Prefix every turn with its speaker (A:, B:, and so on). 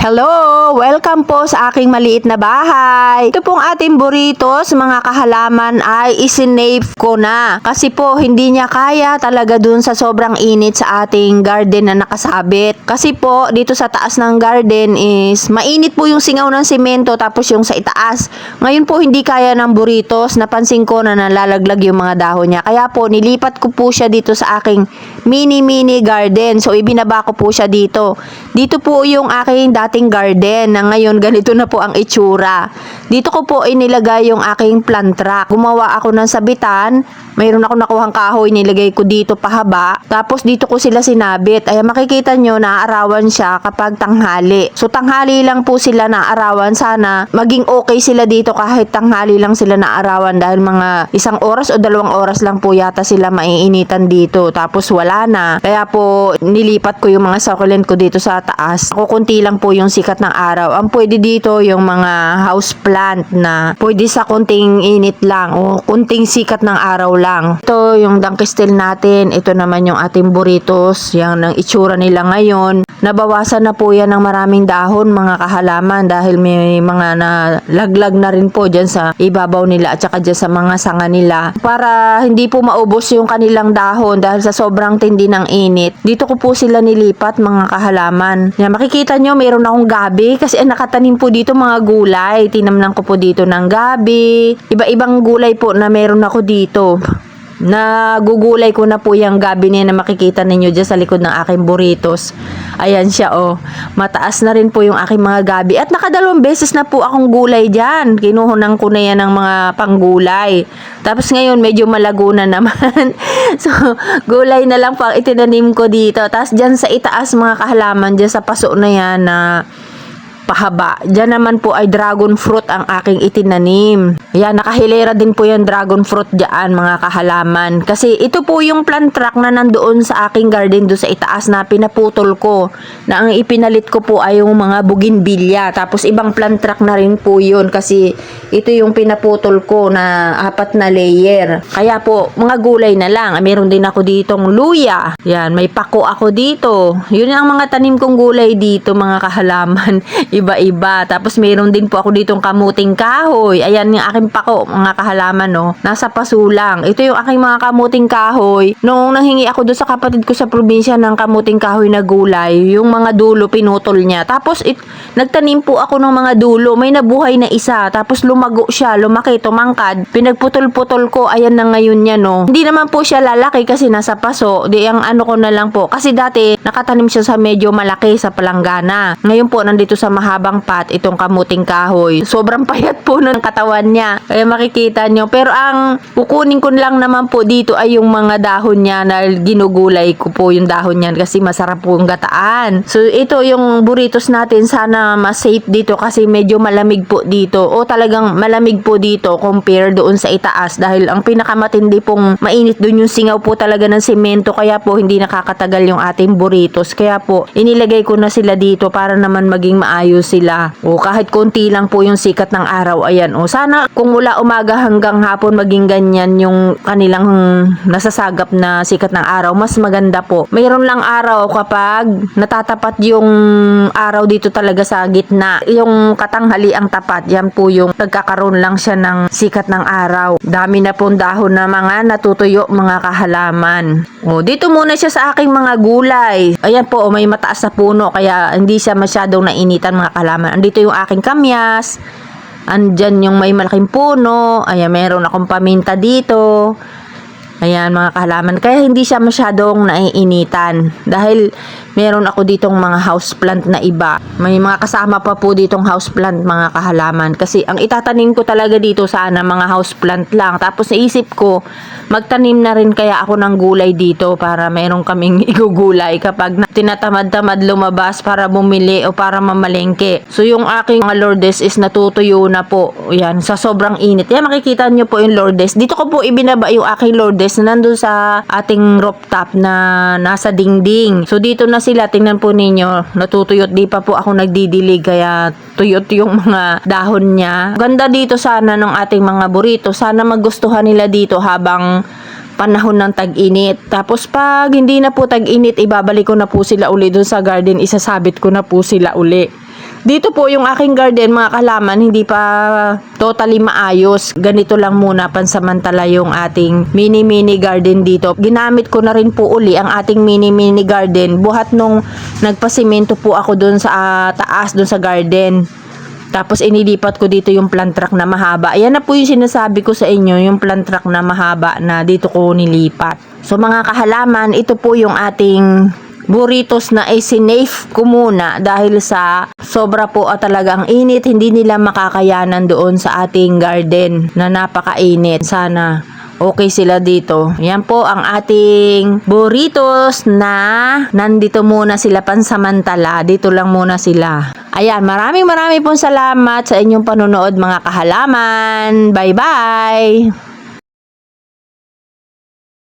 A: Hello! Welcome po sa aking maliit na bahay. Ito pong ating burritos, mga kahalaman, ay isinave ko na. Kasi po, hindi niya kaya talaga dun sa sobrang init sa ating garden na nakasabit. Kasi po, dito sa taas ng garden is mainit po yung singaw ng semento tapos yung sa itaas. Ngayon po, hindi kaya ng burritos. Napansin ko na nalalaglag yung mga dahon niya. Kaya po, nilipat ko po siya dito sa aking mini garden. So, ibinaba ko po siya dito. Dito po yung aking dating garden na ngayon ganito na po ang itsura. Dito ko po inilagay yung aking plant rack. Gumawa ako ng sabitan. Mayroon ako nakuhang kahoy, nilagay ko dito pahaba. Tapos dito ko sila sinabit. Ay makikita nyo, naaarawan siya kapag tanghali. So tanghali lang po sila naaarawan. Sana maging okay sila dito kahit tanghali lang sila naaarawan dahil mga 1 oras o 2 oras lang po yata sila maiinitan dito. Tapos wala na. Kaya po nilipat ko yung mga succulent ko dito sa taas. Kukunti lang po yung sikat ng araw. Ang pwede dito yung mga house plant na pwede sa kunting init lang o kunting sikat ng araw lang. Ito yung dangkistil natin. Ito naman yung ating burritos. Yan ang itsura nila ngayon. Nabawasan na po yan ng maraming dahon mga kahalaman dahil may mga nalaglag na rin po dyan sa ibabaw nila at saka dyan sa mga sanga nila. Para hindi po maubos yung kanilang dahon dahil sa sobrang tindi ng init. Dito ko po sila nilipat mga kahalaman. Yan, makikita nyo mayroon akong gabi kasi nakatanim po dito mga gulay. Tinamnan ko po dito ng gabi. Iba-ibang gulay po na meron ako dito. Nagugulay ko na po yung gabi niya na makikita ninyo dyan sa likod ng aking burritos. Ayan siya mataas na rin po yung aking mga gabi. At nakadalawang beses na po akong gulay dyan. Kinuhunan ko na yan ng mga panggulay. Tapos ngayon medyo malago na naman. So gulay na lang po ang itinanim ko dito. Tapos dyan sa itaas mga kahalaman, dyan sa paso na yan na pahaba. Diyan naman po ay dragon fruit ang aking itinanim. Ayan, nakahilera din po yung dragon fruit diyan mga kahalaman. Kasi ito po yung plant rack na nandoon sa aking garden do sa itaas na pinaputol ko. Na ang ipinalit ko po ay yung mga bougainvillea. Tapos ibang plant rack na rin po yun kasi ito yung pinaputol ko na 4 na layer. Kaya po, mga gulay na lang. Meron din ako ditong luya. Yan, may pako ako dito. Yun ang mga tanim kong gulay dito mga kahalaman. Iba-iba. Tapos mayroon din po ako ditong kamuting kahoy. Ayan yung aking pako, mga kahalaman, nasa paso lang. Ito yung aking mga kamuting kahoy. Noong nanghingi ako doon sa kapatid ko sa probinsya ng kamuting kahoy na gulay, yung mga dulo pinutol niya. Tapos nagtanim po ako ng mga dulo. May nabuhay na isa. Tapos lumago siya, lumaki, tumangkad. Pinagputol-putol ko. Ayan na ngayon niya, Hindi naman po siya lalaki kasi nasa paso. Di ang ano ko na lang po. Kasi dati, nakatanim siya sa medyo malaki sa palanggana. Ngayon po, nandito sa mahabang pat itong kamuting kahoy. Sobrang payat po ng katawan niya. Kaya makikita nyo. Pero ang kukunin ko lang naman po dito ay yung mga dahon niya na ginugulay ko po yung dahon niya kasi masarap po yung gataan. So ito yung burritos natin. Sana mas safe dito kasi medyo malamig po dito. O talagang malamig po dito compare doon sa itaas dahil ang pinakamatindi pong mainit doon yung singaw po talaga ng semento. Kaya po hindi nakakatagal yung ating burritos. Kaya po inilagay ko na sila dito para naman maging maayos sila. Kahit konti lang po yung sikat ng araw. Ayan. Sana kung mula umaga hanggang hapon maging ganyan yung kanilang nasasagap na sikat ng araw. Mas maganda po. Mayroon lang araw kapag natatapat yung araw dito talaga sa gitna. Yung katanghali ang tapat. Yan po yung nagkakaroon lang siya ng sikat ng araw. Dami na pong dahon na mga natutuyo mga kahalaman. Dito muna siya sa aking mga gulay. Ayan po, may mataas na puno kaya hindi siya masyadong nainitan mga kahalaman. Andito yung aking kamyas. Andyan yung may malaking puno. Ayan, meron akong paminta dito. Ayan mga kahalaman. Kaya hindi siya masyadong naiinitan. Dahil meron ako ditong mga houseplant na iba. May mga kasama pa po ditong houseplant mga kahalaman. Kasi ang itatanim ko talaga dito sana mga houseplant lang. Tapos naisip ko, magtanim na rin kaya ako ng gulay dito para meron kaming igugulay kapag tinatamad-tamad lumabas para bumili o para mamalengke. So yung aking mga Lourdes is natutuyo na po. Yan, sa sobrang init. Yan, makikita nyo po yung Lourdes. Dito ko po ibinaba yung aking Lourdes na nandun sa ating rooftop na nasa dingding. So dito na sila, tingnan po ninyo, natutuyot. Di pa po ako nagdidilig kaya tuyot yung mga dahon niya. Ganda dito sana ng ating mga burrito. Sana magustuhan nila dito habang panahon ng tag-init. Tapos pag hindi na po tag-init, ibabalik ko na po sila uli dun sa garden, isasabit ko na po sila uli. Dito po yung aking garden, mga kahalaman, hindi pa totally maayos. Ganito lang muna pansamantala yung ating mini garden dito. Ginamit ko na rin po uli ang ating mini garden. Buhat nung nagpasimento po ako dun sa taas, dun sa garden. Tapos inilipat ko dito yung plant truck na mahaba. Ayan na po yung sinasabi ko sa inyo, yung plant truck na mahaba na dito ko nilipat. So mga kahalaman, ito po yung ating burritos na isinave ko muna dahil sa sobra po talagang init. Hindi nila makakayanan doon sa ating garden na napakainit. Sana okay sila dito. Yan po ang ating burritos na nandito muna sila pansamantala. Dito lang muna sila. Ayan, maraming pong salamat sa inyong panonood, mga kahalaman. Bye-bye!